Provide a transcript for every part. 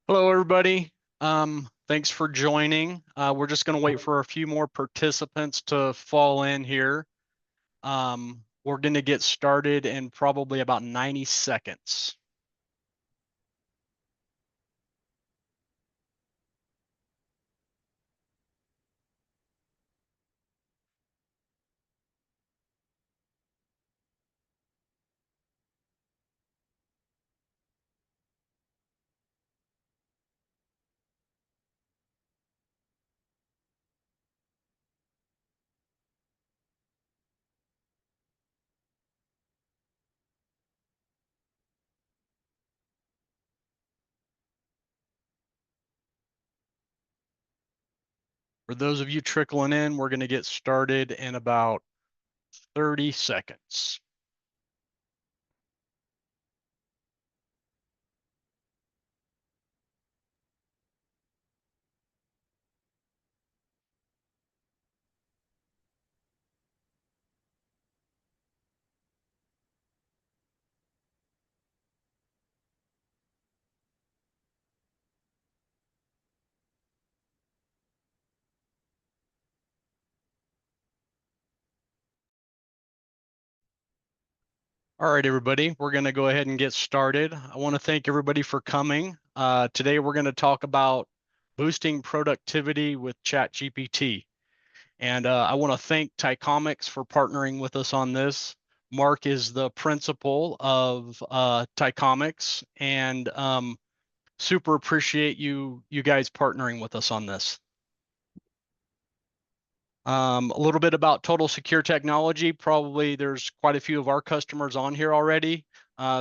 Hello, everybody. Thanks for joining. We're just going to wait for a few more participants to fall in here. We're going to get started in probably about 90 seconds. For those of you trickling in, we're going to get started in about 30 seconds. All right, everybody, we're going to go ahead and get started. I want to thank everybody for coming. Today, we're going to talk about boosting productivity with ChatGPT. And I want to thank Ticomix for partnering with us on this. Mark is the principal of Ticomix, and super appreciate you guys partnering with us on this. A little bit about Total Secure Technology. Probably there's quite a few of our customers on here already,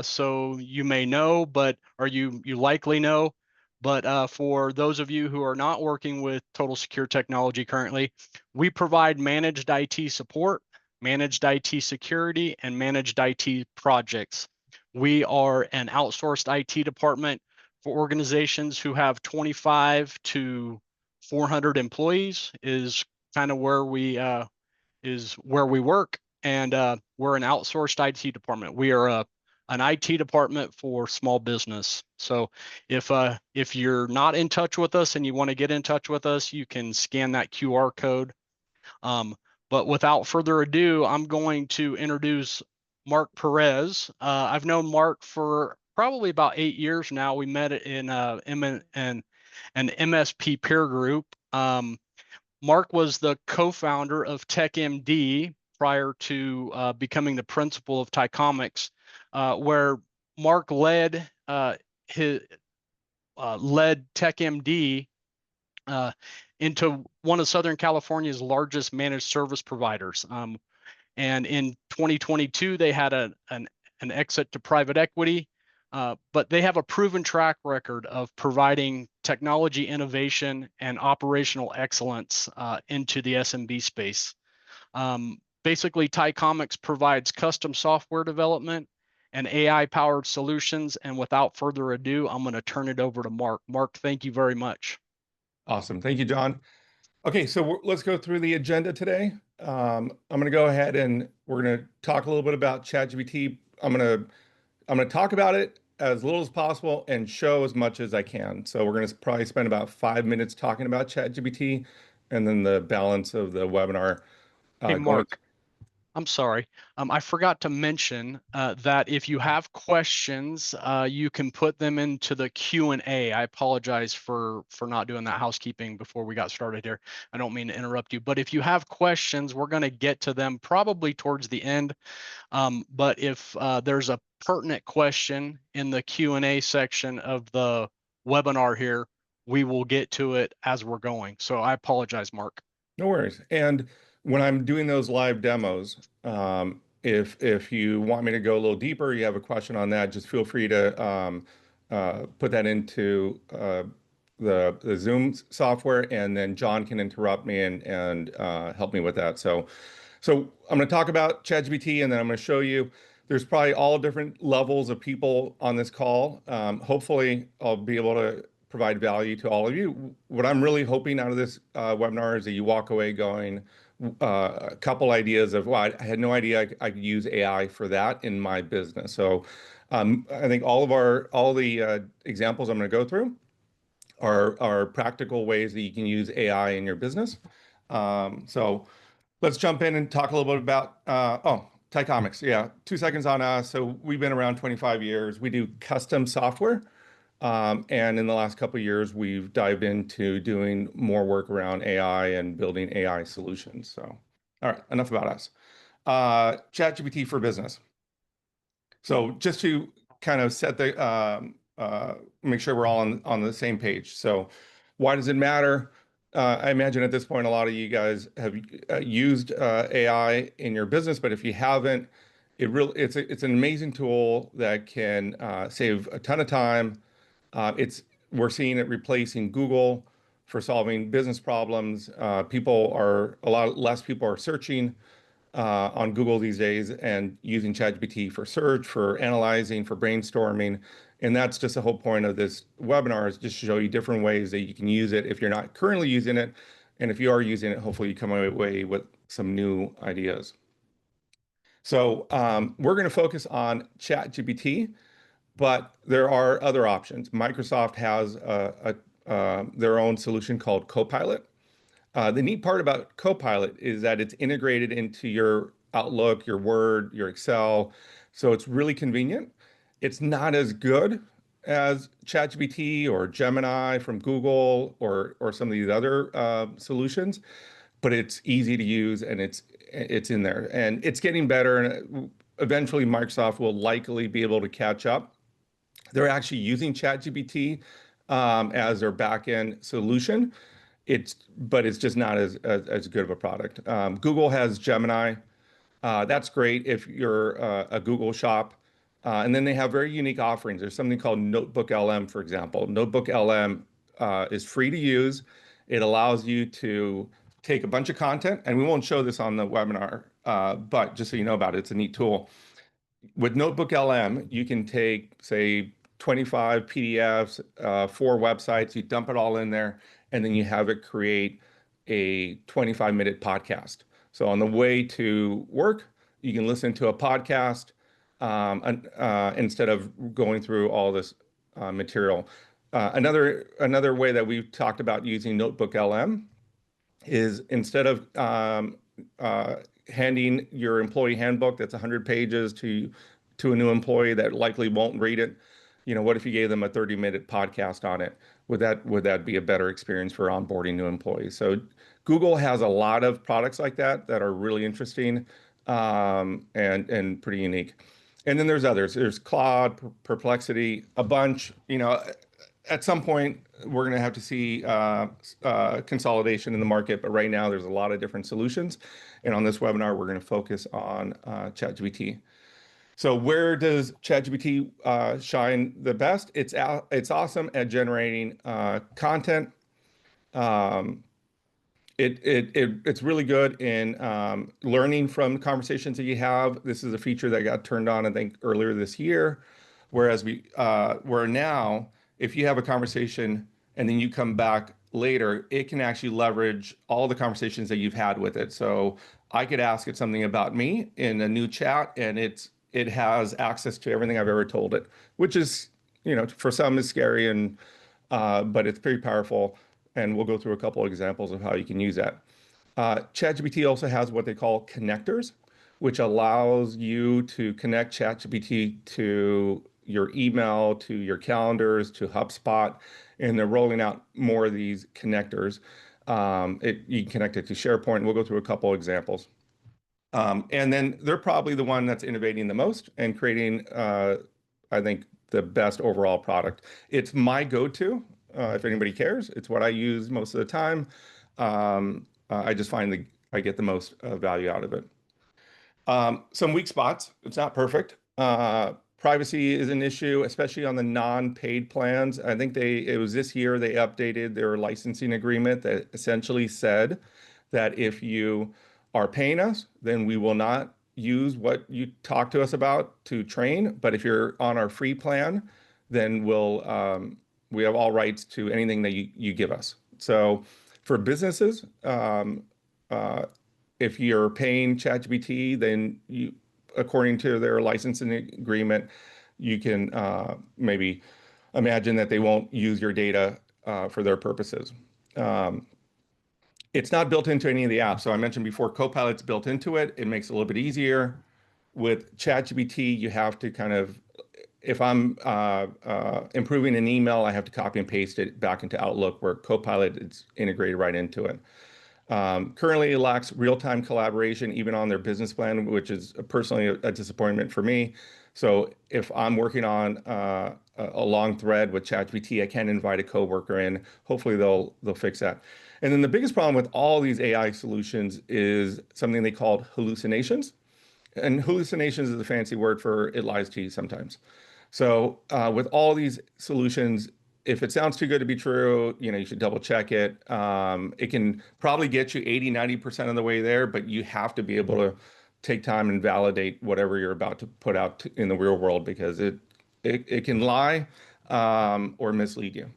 so you may know, or you likely know. But for those of you who are not working with Total Secure Technology currently, we provide managed IT support, managed IT security, and managed IT projects. We are an outsourced IT department for organizations who have 25 to 400 employees is kind of where we work, and we're an outsourced IT department. We are an IT department for small business. So if you're not in touch with us and you want to get in touch with us, you can scan that QR code. But without further ado, I'm going to introduce Mark Perez. I've known Mark for probably about 8 years now. We met in an MSP peer group. Mark was the co-founder of TechMD prior to becoming the principal of Ticomix, where Mark led TechMD into one of Southern California's largest managed service providers. And in 2022, they had an exit to private equity, but they have a proven track record of providing technology innovation and operational excellence into the SMB space. Basically, Ticomix provides custom software development and AI-powered solutions. And without further ado, I'm going to turn it over to Mark. Mark, thank you very much. Awesome. Thank you, John. Okay, so let's go through the agenda today. I'm going to go ahead and we're going to talk a little bit about ChatGPT. I'm going to talk about it as little as possible and show as much as I can. So we're going to probably spend about 5 minutes talking about ChatGPT, and then the balance of the webinar Hey, going. Mark. I'm sorry. I forgot to mention that if you have questions, you can put them into the Q&A. I apologize for not doing that housekeeping before we got started here. I don't mean to interrupt you, but if you have questions, we're going to get to them probably towards the end. But if there's a pertinent question in the Q&A section of the webinar here, we will get to it as we're going. So I apologize, Mark. No worries. And when I'm doing those live demos, if you want me to go a little deeper, you have a question on that, just feel free to put that into the Zoom software, and then John can interrupt me and help me with that. So I'm going to talk about ChatGPT, and then I'm going to show you. There's probably all different levels of people on this call. Hopefully, I'll be able to provide value to all of you. What I'm really hoping out of this webinar is that you walk away going a couple ideas of, wow, I had no idea I could use AI for that in my business. So I think all the examples I'm going to go through are practical ways that you can use AI in your business. So let's jump in and talk a little bit about Ticomix. Yeah, 2 seconds on us. So we've been around 25 years. We do custom software. And in the last couple of years, we've dived into doing more work around AI and building AI solutions. So, all right, enough about us. ChatGPT for business. So just to kind of set the make sure we're all on the same page. So why does it matter? I imagine at this point a lot of you guys have used AI in your business, but if you haven't, it's an amazing tool that can save a ton of time. It's We're seeing it replacing Google for solving business problems. A lot less people are searching on Google these days and using ChatGPT for search, for analyzing, for brainstorming. And that's just the whole point of this webinar, is just to show you different ways that you can use it if you're not currently using it. And if you are using it, hopefully you come away with some new ideas. So we're going to focus on ChatGPT, but there are other options. Microsoft has their own solution called Copilot. The neat part about Copilot is that it's integrated into your Outlook, your Word, your Excel. So it's really convenient. It's not as good as ChatGPT or Gemini from Google or some of these other solutions, but it's easy to use and it's in there and it's getting better. And eventually Microsoft will likely be able to catch up. They're actually using ChatGPT as their backend solution. But it's just not as good of a product. Google has Gemini. That's great if you're a Google shop. And then they have very unique offerings. There's something called Notebook LM, for example. Notebook LM is free to use. It allows you to take a bunch of content, and we won't show this on the webinar, but just so you know about it, it's a neat tool. With Notebook LM, you can take, say, 25 PDFs, 4 websites, you dump it all in there, and then you have it create a 25-minute podcast. So on the way to work, you can listen to a podcast instead of going through all this material. Another way that we've talked about using Notebook LM is instead of handing your employee handbook that's 100 pages to a new employee that likely won't read it, what if you gave them a 30-minute podcast on it? Would that be a better experience for onboarding new employees? So Google has a lot of products like that are really interesting and pretty unique. And then there's others. There's Claude, Perplexity, a bunch. At some point, we're going to have to see consolidation in the market, but right now there's a lot of different solutions. And on this webinar, we're going to focus on ChatGPT. So where does ChatGPT shine the best? It's awesome at generating content. It's really good in learning from conversations that you have. This is a feature that got turned on, I think, earlier this year. Whereas where now, if you have a conversation and then you come back later, it can actually leverage all the conversations that you've had with it. So I could ask it something about me in a new chat, and it has access to everything I've ever told it, which is, for some is scary but it's pretty powerful. And we'll go through a couple of examples of how you can use that. ChatGPT also has what they call connectors, which allows you to connect ChatGPT to your email, to your calendars, to HubSpot, and they're rolling out more of these connectors. You can connect it to SharePoint. We'll go through a couple of examples. And then they're probably the one that's innovating the most and creating, I think, the best overall product. It's my go-to, if anybody cares. It's what I use most of the time. I just find I get the most value out of it. Some weak spots. It's not perfect. Privacy is an issue, especially on the non-paid plans. I think it was this year they updated their licensing agreement that essentially said that if you are paying us, then we will not use what you talk to us about to train. But if you're on our free plan, then we have all rights to anything that you give us. So for businesses, if you're paying ChatGPT, then according to their licensing agreement, you can maybe imagine that they won't use your data for their purposes. Um, it's not built into any of the apps. So I mentioned before, Copilot's built into it. It makes it a little bit easier. With ChatGPT, you have to kind of, if I'm improving an email, I have to copy and paste it back into Outlook, where Copilot is integrated right into it. Currently, it lacks real-time collaboration, even on their business plan, which is personally a disappointment for me. So if I'm working on a long thread with ChatGPT, I can't invite a coworker in. Hopefully, they'll fix that. And then the biggest problem with all these AI solutions is something they call hallucinations. And hallucinations is a fancy word for it lies to you sometimes. So with all these solutions, if it sounds too good to be true, you should double check it. It can probably get you 80, 90% of the way there, but you have to be able to take time and validate whatever you're about to put out in the real world, because it can lie or mislead you.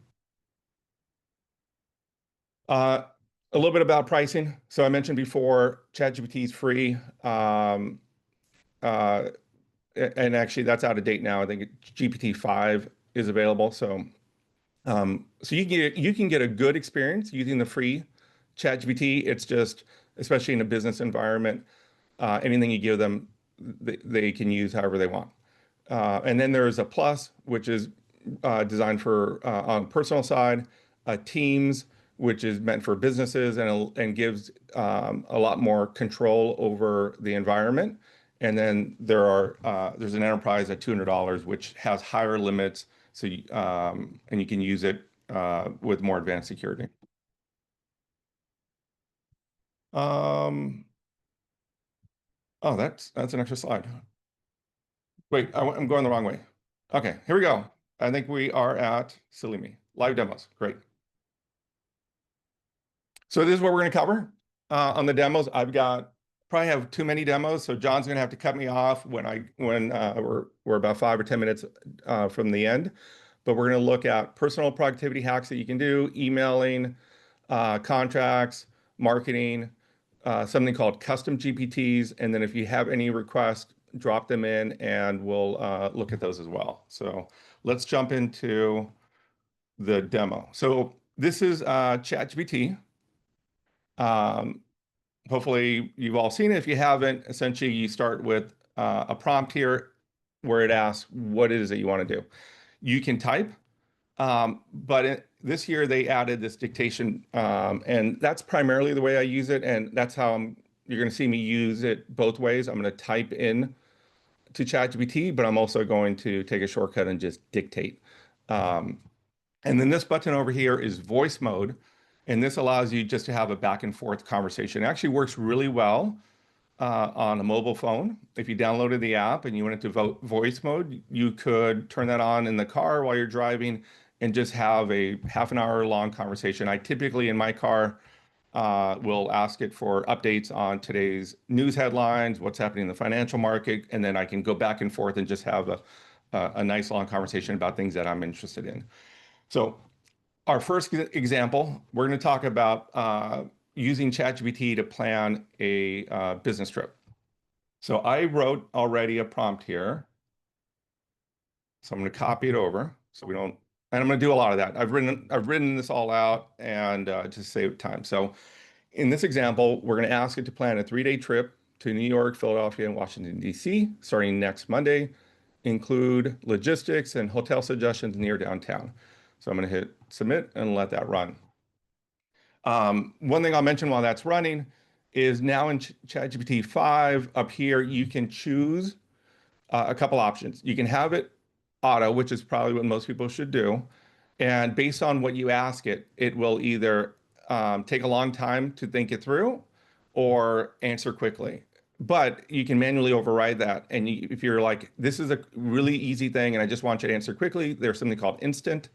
Uh, a little bit about pricing. So I mentioned before, ChatGPT is free. Uh, and actually, that's out of date now. I think GPT-5 is available. So you can get a good experience using the free ChatGPT. It's just, especially in a business environment, anything you give them, they can use however they want. And then there's a plus, which is designed for on personal side, Teams, which is meant for businesses and gives a lot more control over the environment. And then there's an enterprise at $200, which has higher limits, so and you can use it with more advanced security. Um, oh, that's an extra slide. Wait, I'm going the wrong way. Okay, here we go. I think we are at, silly me, live demos. Great. So this is what we're going to cover on the demos. I've got probably have too many demos, so John's going to have to cut me off when we're about 5 or 10 minutes from the end. But we're going to look at personal productivity hacks that you can do, emailing, contracts, marketing, something called custom GPTs, and then if you have any requests, drop them in, and we'll look at those as well. So let's jump into the demo. So this is ChatGPT. Um, Hopefully you've all seen it. If you haven't, essentially you start with a prompt here where it asks what it is that you want to do. You can type, but this year they added this dictation, and that's primarily the way I use it, and that's how you're going to see me use it both ways. I'm going to type in to ChatGPT, but I'm also going to take a shortcut and just dictate. Um, and then this button over here is voice mode. And this allows you just to have a back and forth conversation. It actually works really well on a mobile phone. If you downloaded the app and you went into voice mode, you could turn that on in the car while you're driving and just have a half an hour long conversation. I typically in my car will ask it for updates on today's news headlines, what's happening in the financial market, and then I can go back and forth and just have a nice long conversation about things that I'm interested in. So our first example, we're going to talk about using ChatGPT to plan a business trip. So I wrote already a prompt here. So I'm going to copy it over so we don't, and I'm going to do a lot of that. I've written this all out and to save time. So in this example, we're going to ask it to plan a 3-day trip to New York, Philadelphia, and Washington, D.C., starting next Monday, include logistics and hotel suggestions near downtown. So I'm going to hit submit and let that run. One thing I'll mention while that's running is now in ChatGPT 5 up here, you can choose a couple options. You can have it auto, which is probably what most people should do. And based on what you ask it, it will either take a long time to think it through or answer quickly. But you can manually override that. And if you're like, this is a really easy thing and I just want you to answer quickly, there's something called instant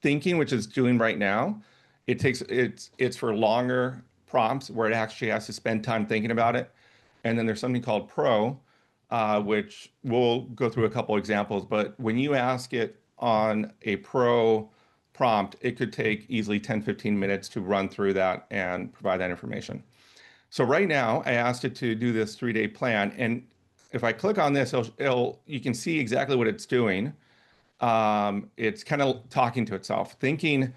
thinking, which is doing right now. It's for longer prompts where it actually has to spend time thinking about it. And then there's something called Pro, which we'll go through a couple examples. But when you ask it on a Pro prompt, it could take easily 10, 15 minutes to run through that and provide that information. So right now, I asked it to do this 3-day plan. And if I click on this, you can see exactly what it's doing. It's kind of talking to itself, thinking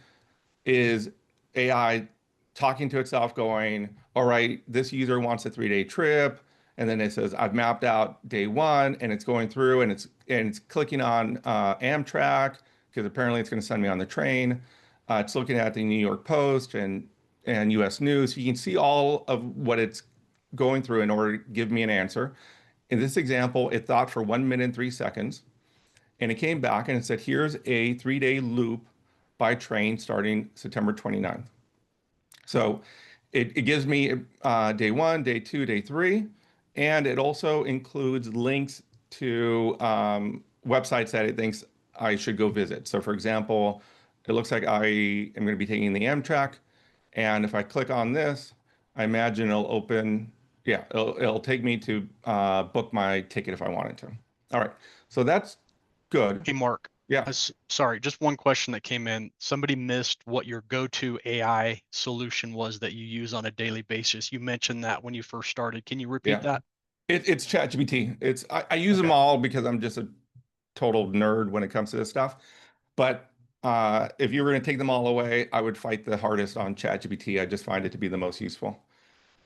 is AI talking to itself going, all right, this user wants a 3-day trip. And then it says, I've mapped out day one, and it's going through and it's clicking on Amtrak because apparently it's going to send me on the train. It's looking at the New York Post and US News. You can see all of what it's going through in order to give me an answer. In this example, it thought for 1 minute and 3 seconds, and it came back and it said, here's a 3-day loop by train starting September 29th. So it gives me day one, day two, day three, and it also includes links to websites that it thinks I should go visit. So for example, it looks like I am going to be taking the Amtrak, and if I click on this, I imagine it'll open, yeah, it'll take me to book my ticket if I wanted to. All right, so that's good. Hey, Mark, Yeah, sorry, just one question that came in. Somebody missed what your go-to AI solution was that you use on a daily basis. You mentioned that when you first started. Can you repeat yeah. that? It's ChatGPT. I use them Okay, all because I'm just a total nerd when it comes to this stuff. But if you were going to take them all away, I would fight the hardest on ChatGPT. I just find it to be the most useful.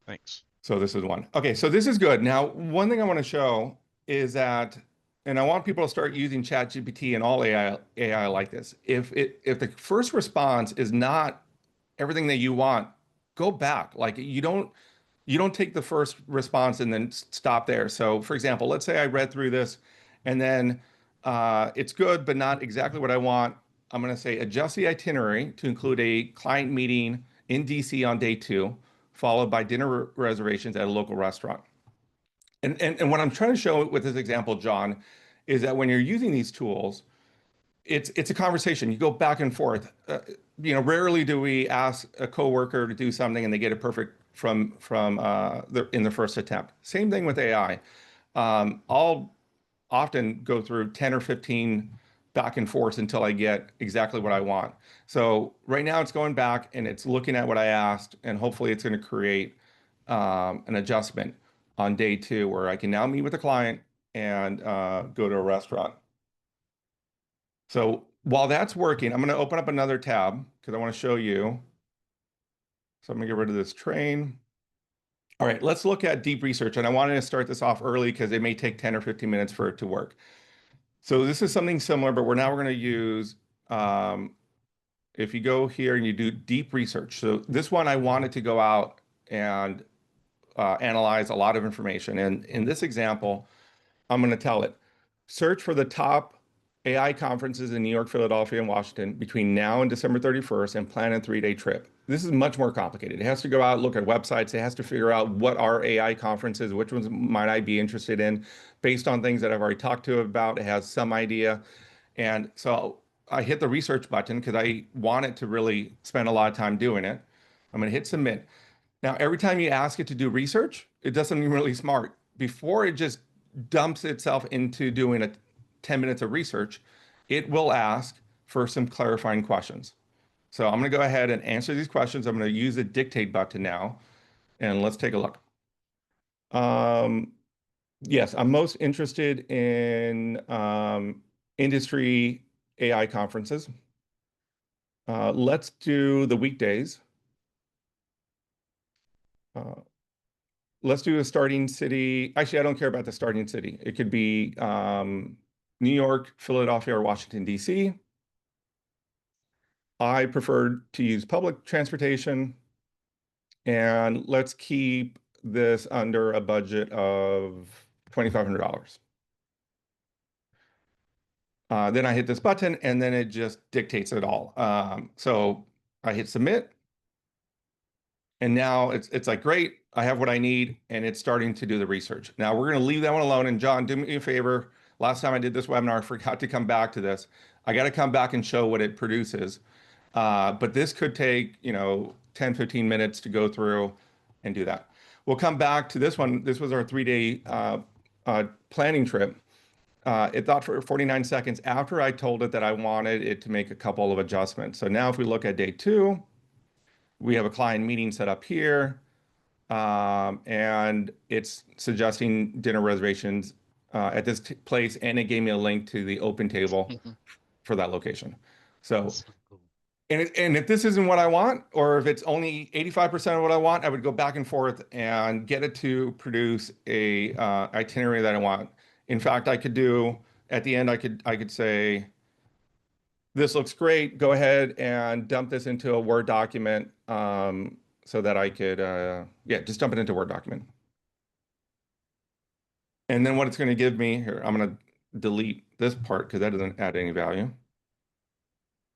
thanks. So this is one. Okay, so this is good. Now, one thing I want to show is that, and I want people to start using ChatGPT and all AI like this. If the first response is not everything that you want, go back. Like you don't take the first response and then stop there. So, for example, let's say I read through this and then it's good, but not exactly what I want. I'm going to say adjust the itinerary to include a client meeting in DC on day two, followed by dinner reservations at a local restaurant. And what I'm trying to show with this example, John, is that when you're using these tools, it's a conversation. You go back and forth. Rarely do we ask a coworker to do something and they get it perfect in the first attempt. Same thing with AI. I'll often go through 10 or 15 back and forth until I get exactly what I want. So right now it's going back and it's looking at what I asked, and hopefully it's going to create an adjustment on day two where I can now meet with a client and go to a restaurant. So while that's working, I'm going to open up another tab because I want to show you. So I'm going to get rid of this train. All right, let's look at deep research. And I wanted to start this off early because it may take 10 or 15 minutes for it to work. So this is something similar, but we're going to use, if you go here and you do deep research. So this one, I wanted to go out and analyze a lot of information. And in this example, I'm going to tell it, search for the top AI conferences in New York, Philadelphia, and Washington between now and December 31st and plan a 3-day trip. This is much more complicated. It has to go out, look at websites. It has to figure out what are AI conferences, which ones might I be interested in based on things that I've already talked to about. It has some idea. And so I hit the research button because I want it to really spend a lot of time doing it. I'm going to hit submit. Now, every time you ask it to do research, it does something really smart. Before it just dumps itself into doing 10 minutes of research, it will ask for some clarifying questions. So I'm going to go ahead and answer these questions. I'm going to use the dictate button now, and let's take a look. Yes, I'm most interested in industry AI conferences. Let's do the weekdays. Uh, let's do a starting city. Actually, I don't care about the starting city. It could be New York, Philadelphia, or Washington, D.C. I prefer to use public transportation, and let's keep this under a budget of $2,500. Then I hit this button, and then it just dictates it all. So I hit submit, and now it's like, great, I have what I need, and it's starting to do the research. Now we're going to leave that one alone. And John, do me a favor. Last time I did this webinar, I forgot to come back to this. I got to come back and show what it produces. But this could take, 10, 15 minutes to go through and do that. We'll come back to this one. This was our 3-day planning trip. It thought for 49 seconds after I told it that I wanted it to make a couple of adjustments. So now if we look at day two, we have a client meeting set up here, and it's suggesting dinner reservations at this place, and it gave me a link to the open table for that location. So So cool. And if this isn't what I want, or if it's only 85% of what I want, I would go back and forth and get it to produce a itinerary that I want. In fact, I could do at the end, I could say, this looks great. Go ahead and dump this into a Word document so that I could, yeah, just dump it into a Word document. And then what it's going to give me here, I'm going to delete this part because that doesn't add any value.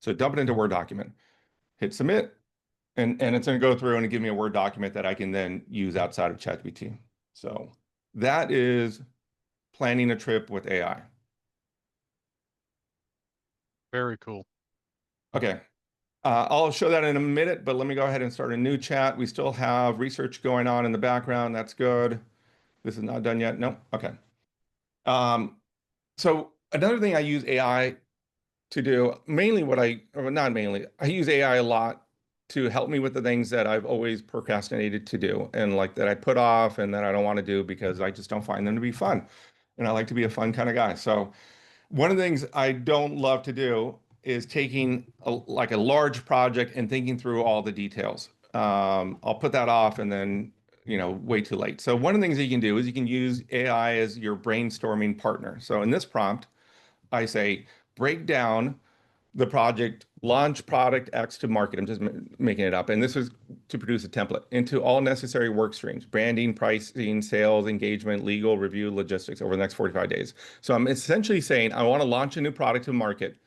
So dump it into a Word document, hit submit, and it's going to go through and give me a Word document that I can then use outside of ChatGPT. So that is planning a trip with AI. Very cool. Okay. I'll show that in a minute, but let me go ahead and start a new chat. We still have research going on in the background. That's good. This is not done yet. No. Okay. Um, so another thing I use AI to do, mainly or not mainly, I use AI a lot to help me with the things that I've always procrastinated to do and like that I put off and that I don't want to do because I just don't find them to be fun. And I like to be a fun kind of guy. So one of the things I don't love to do is taking like a large project and thinking through all the details. I'll put that off and then, way too late. So one of the things that you can do is you can use AI as your brainstorming partner. So in this prompt, I say, break down the project, launch product X to market. I'm just making it up. And this is to produce a template into all necessary work streams, branding, pricing, sales, engagement, legal, review, logistics over the next 45 days. So I'm essentially saying I want to launch a new product to market.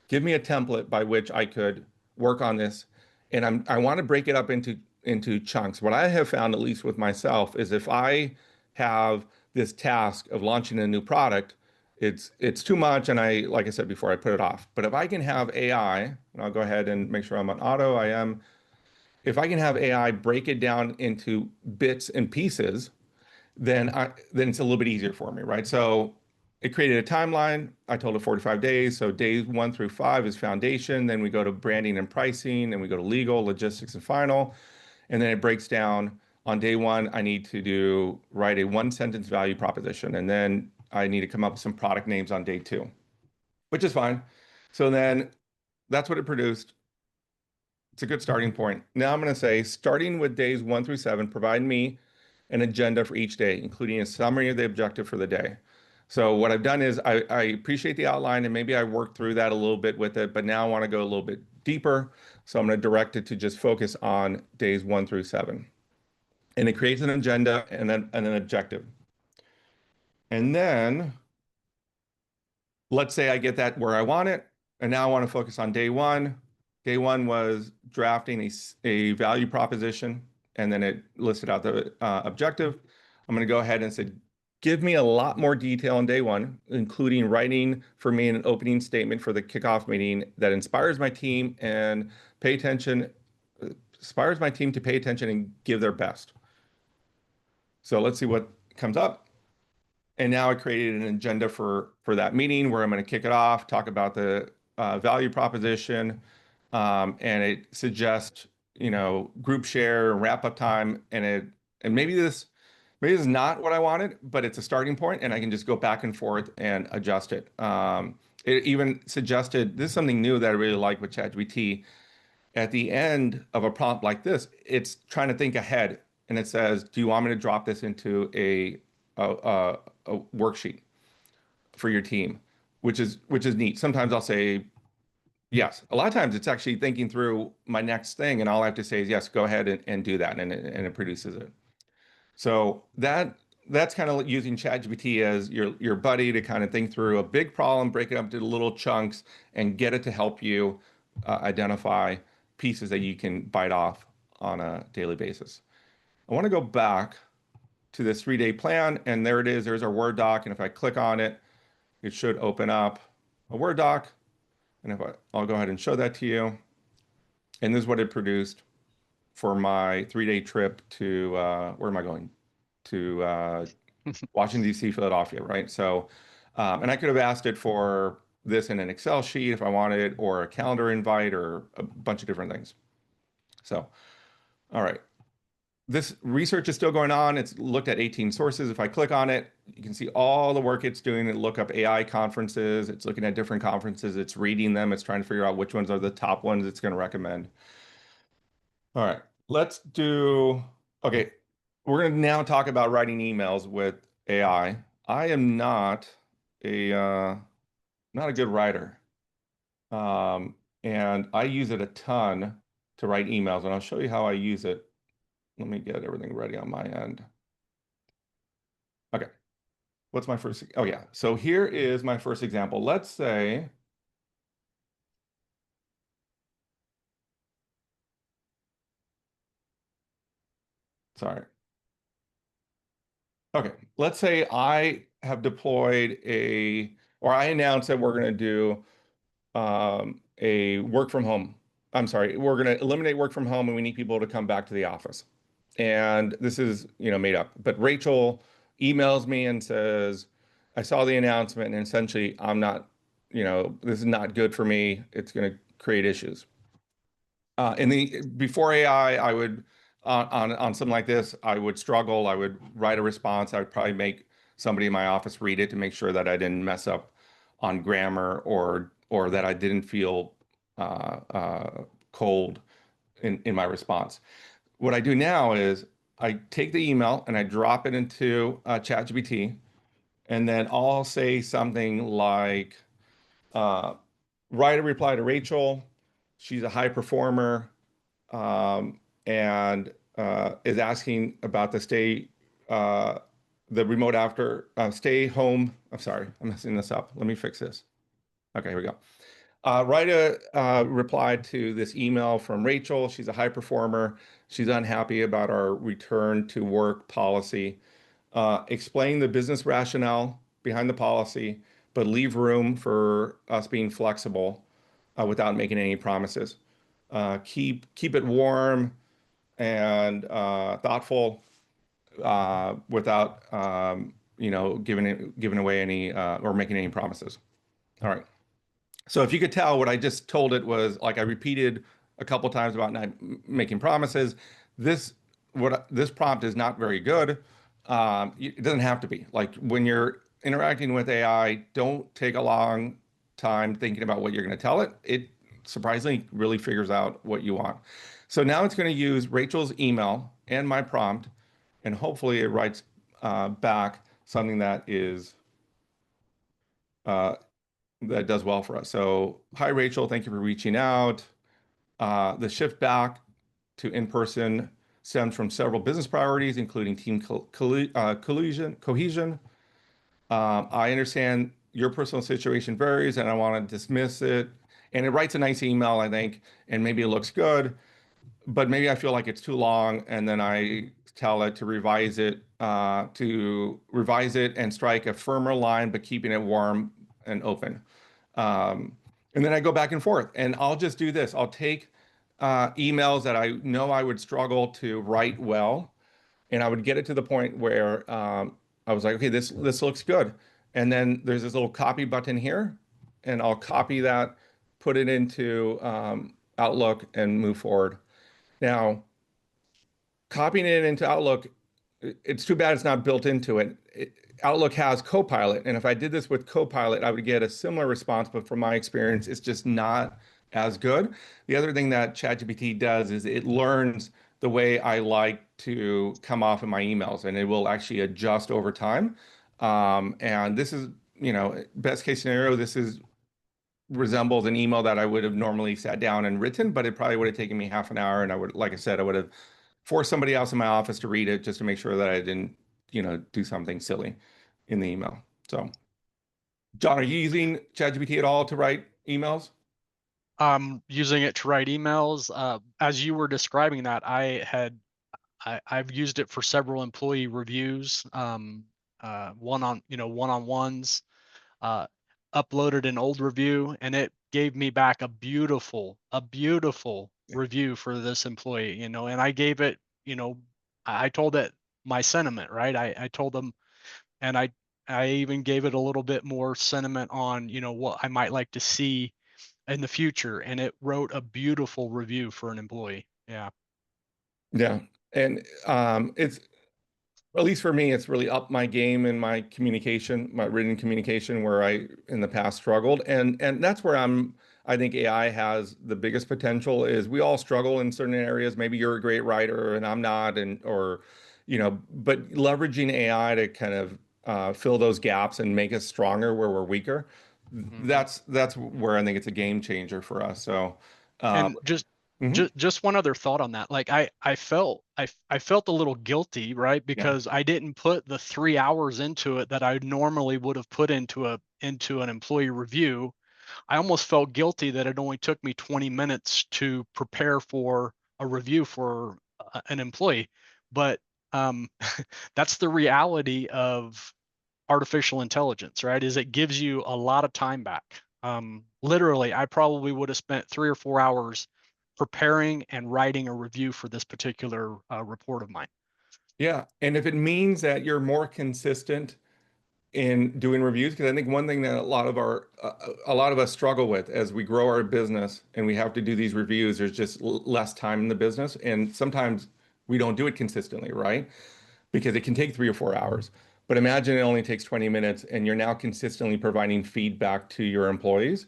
Give me a template by which I could work on this. And I want to break it up into chunks. What I have found, at least with myself, is if I have this task of launching a new product, it's too much, and like I said before, I put it off. But if I can have AI, and I'll go ahead and make sure I'm on auto, I am. If I can have AI break it down into bits and pieces, then it's a little bit easier for me, right? So it created a timeline. I told it 45 days. So days 1 through 5 is foundation. Then we go to branding and pricing, and we go to legal, logistics, and final. And then it breaks down on day 1, I need to write a 1 sentence value proposition. And then I need to come up with some product names on day 2, which is fine. So then that's what it produced. It's a good starting point. Now I'm going to say, starting with days 1 through 7, provide me an agenda for each day, including a summary of the objective for the day. So what I've done is I appreciate the outline and maybe I worked through that a little bit with it, but now I want to go a little bit deeper. So I'm going to direct it to just focus on days 1 through 7. And it creates an agenda and then an objective. And then let's say I get that where I want it, and now I want to focus on day 1. Day 1 was drafting a value proposition, and then it listed out the objective. I'm going to go ahead and say, give me a lot more detail on day 1, including writing for me an opening statement for the kickoff meeting that inspires my team and pay attention, inspires my team to pay attention and give their best. So let's see what comes up. And now I created an agenda for that meeting where I'm going to kick it off, talk about the value proposition, and it suggests, group share, wrap up time, and maybe this is not what I wanted, but it's a starting point, and I can just go back and forth and adjust it. It even suggested, this is something new that I really like with ChatGPT. At the end of a prompt like this, it's trying to think ahead, and it says, "Do you want me to drop this into a worksheet for your team?" Which is neat. Sometimes I'll say yes. A lot of times it's actually thinking through my next thing, and all I have to say is yes, go ahead and do that, and it produces it. So that's kind of using ChatGPT as your buddy to kind of think through a big problem, break it up into little chunks, and get it to help you identify pieces that you can bite off on a daily basis. I want to go back to this 3-day plan, and there it is. There's our Word doc, and if I click on it, it should open up a Word doc. And I'll go ahead and show that to you. And this is what it produced for my 3-day trip to, where am I going? To Washington, D.C., Philadelphia, right? So, and I could have asked it for this in an Excel sheet if I wanted, or a calendar invite, or a bunch of different things. So, all right. this research is still going on. It's looked at 18 sources. If I click on it, you can see all the work it's doing to look up AI conferences. It's looking at different conferences. It's reading them. It's trying to figure out which ones are the top ones it's going to recommend. All right, let's do, okay, we're going to now talk about writing emails with AI. I am not a good writer. And I use it a ton to write emails, and I'll show you how I use it. Let me get everything ready on my end. Okay, what's my first? Oh yeah, so here is my first example. Let's say, sorry. Okay, let's say I have deployed or I announced that we're going to do a work from home. I'm sorry, we're going to eliminate work from home and we need people to come back to the office. And this is, made up. But Rachel emails me and says, I saw the announcement and essentially I'm not, this is not good for me. It's going to create issues. In the before AI, I would on something like this, I would struggle. I would write a response. I would probably make somebody in my office read it to make sure that I didn't mess up on grammar or that I didn't feel cold in my response. What I do now is I take the email and I drop it into ChatGPT, and then I'll say something like, uh, write a reply to Rachel. She's a high performer and is asking about uh, the remote after stay home. I'm sorry, I'm messing this up. Let me fix this. Okay, here we go. Write a reply to this email from Rachel. She's a high performer. She's unhappy about our return to work policy. Explain the business rationale behind the policy, but leave room for us being flexible without making any promises. Keep it warm and thoughtful without giving away any or making any promises. All right. So if you could tell, what I just told it was like I repeated a couple times about not making promises. This prompt is not very good. It doesn't have to be. Like when you're interacting with AI, don't take a long time thinking about what you're going to tell it. It surprisingly really figures out what you want. So now it's going to use Rachel's email and my prompt, and hopefully it writes back something uh, that does well for us. So, hi Rachel, thank you for reaching out. The shift back to in-person stems from several business priorities, including team cohesion. I understand your personal situation varies, and I want to dismiss it. And it writes a nice email, I think, and maybe it looks good, but maybe I feel like it's too long, and then I tell it to revise it and strike a firmer line, but keeping it warm and open. Um, and then I go back and forth, and I'll just do this. I'll take emails that I know I would struggle to write well, and I would get it to the point where I was like, okay, this looks good. And then there's this little copy button here, and I'll copy that, put it into Outlook, and move forward. Now, copying it into Outlook, it's too bad it's not built into it. Outlook has Copilot, and if I did this with Copilot, I would get a similar response, but from my experience, it's just not as good. The other thing that ChatGPT does is it learns the way I like to come off in my emails, and it will actually adjust over time. And this is, best case scenario, this is resembles an email that I would have normally sat down and written, but it probably would have taken me half an hour, and I would, like I said, I would have forced somebody else in my office to read it just to make sure that I didn't, do something silly in the email. So, John, are you using ChatGPT at all to write emails? I'm using it to write emails. As you were describing that, I've used it for several employee reviews, one-on-ones, uh, uploaded an old review, and it gave me back a beautiful review for this employee, and I gave it, I told it my sentiment, right? I told them, and I even gave it a little bit more sentiment on, what I might like to see in the future, and it wrote a beautiful review for an employee. Yeah. Yeah. And it's at least for me, it's really up my game in my communication, my written communication, where I in the past struggled. And that's where I think AI has the biggest potential is we all struggle in certain areas. Maybe you're a great writer and I'm not, and or but leveraging AI to kind of fill those gaps and make us stronger where we're weaker, Hmm. that's where I think it's a game changer for us. So, um, And just mhm, just one other thought on that. Like I felt a little guilty, right? yeah. Because I didn't put the 3 hours into it that I normally would have put into an employee review. I almost felt guilty that it only took me 20 minutes to prepare for a review for an employee. But um, that's the reality of artificial intelligence, right? Is it gives you a lot of time back. Literally, I probably would have spent 3 or 4 hours preparing and writing a review for this particular report of mine. Yeah. And if it means that you're more consistent in doing reviews, because I think one thing that a lot of us struggle with as we grow our business and we have to do these reviews, there's just less time in the business, and sometimes we don't do it consistently, right? Because it can take 3 or 4 hours. But imagine it only takes 20 minutes and you're now consistently providing feedback to your employees.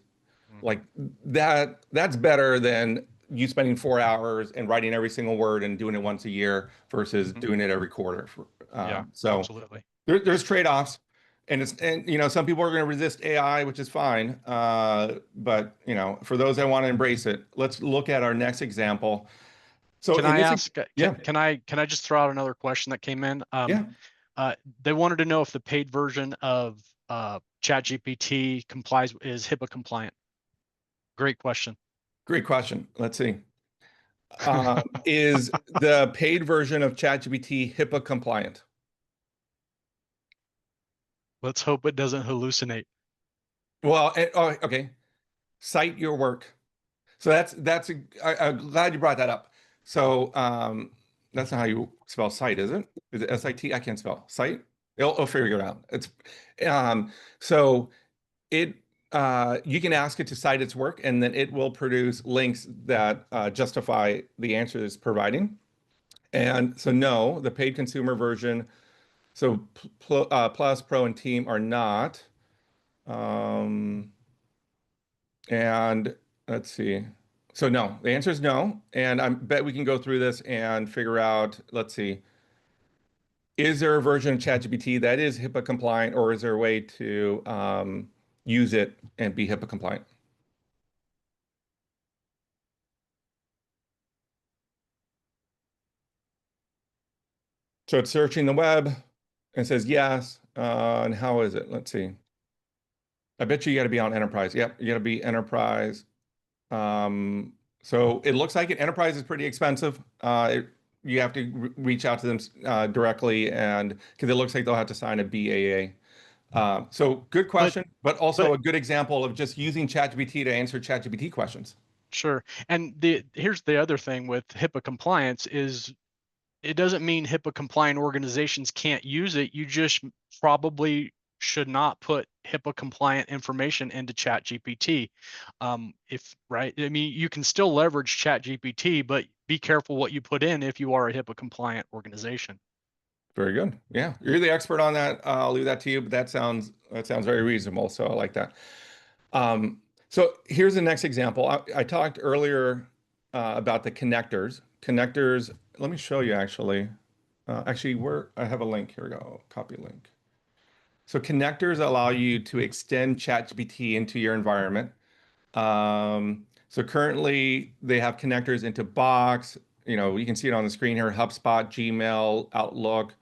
Hmm. Like that's better than you spending 4 hours and writing every single word and doing it once a year versus Hmm. doing it every quarter. Yeah, So absolutely. there's trade-offs, and some people are going to resist AI, which is fine. But for those that want to embrace it, let's look at our next example. So Can in I this, ask? yeah, Can I just throw out another question that came in? yeah, They wanted to know if the paid version of ChatGPT complies is HIPAA compliant. Great question. great question. Let's see. Is the paid version of ChatGPT HIPAA compliant? Let's hope it doesn't hallucinate. Well, oh, okay. Cite your work. So I'm glad you brought that up. So that's not how you spell site, is it? Is it SIT? I can't spell site. It'll figure it out. It's so it you can ask it to cite its work, and then it will produce links that justify the answer it's providing. And so no, the paid consumer version. So Plus, Pro, and Team are not. Um, And let's see. So no, the answer is no. And I bet we can go through this and figure out, let's see, is there a version of ChatGPT that is HIPAA compliant, or is there a way to use it and be HIPAA compliant? So it's searching the web and says yes. And how is it? Let's see. I bet you got to be on enterprise. Yep, you got to be enterprise. So it looks like it. Enterprise is pretty expensive. You have to reach out to them directly, and because it looks like they'll have to sign a BAA. So good But question, but also but a good example of just using ChatGPT to answer ChatGPT questions. sure. And the here's the other thing with HIPAA compliance is it doesn't mean HIPAA compliant organizations can't use it. You just probably should not put HIPAA compliant information into ChatGPT. If right, I mean you can still leverage ChatGPT, but be careful what you put in if you are a HIPAA compliant organization. Very good. Yeah, you're the expert on that. I'll leave that to you, but that sounds very reasonable. So I like that. Um, so here's the next example. I talked earlier about the connectors. Connectors. Let me show you actually. Actually, where I have a link. Here we go. Copy link. So connectors allow you to extend ChatGPT into your environment. So currently they have connectors into Box. You can see it on the screen here: HubSpot, Gmail, Outlook,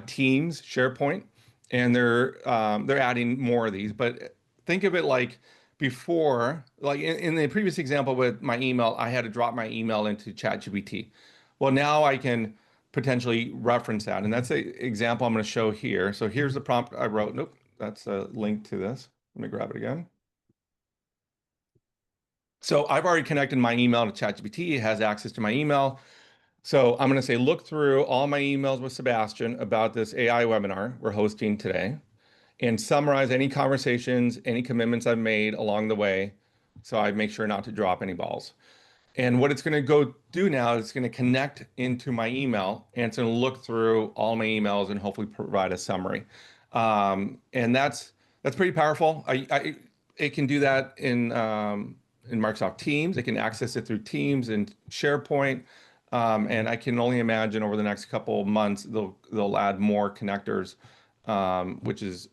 Teams, SharePoint, and they're adding more of these. But think of it like before, like in the previous example with my email, I had to drop my email into ChatGPT. Well, now I can potentially reference that, and that's the example I'm going to show here. So here's the prompt I wrote. Nope, that's a link to this. Let me grab it again. So I've already connected my email to ChatGPT. It has access to my email. So I'm going to say, look through all my emails with Sebastian about this AI webinar we're hosting today and summarize any conversations, any commitments I've made along the way. So I make sure not to drop any balls. And what it's going to go do now is it's going to connect into my email and it's going to look through all my emails and hopefully provide a summary. And that's pretty powerful. It can do that in Microsoft Teams. It can access it through Teams and SharePoint. And I can only imagine over the next couple of months they'll add more connectors, which is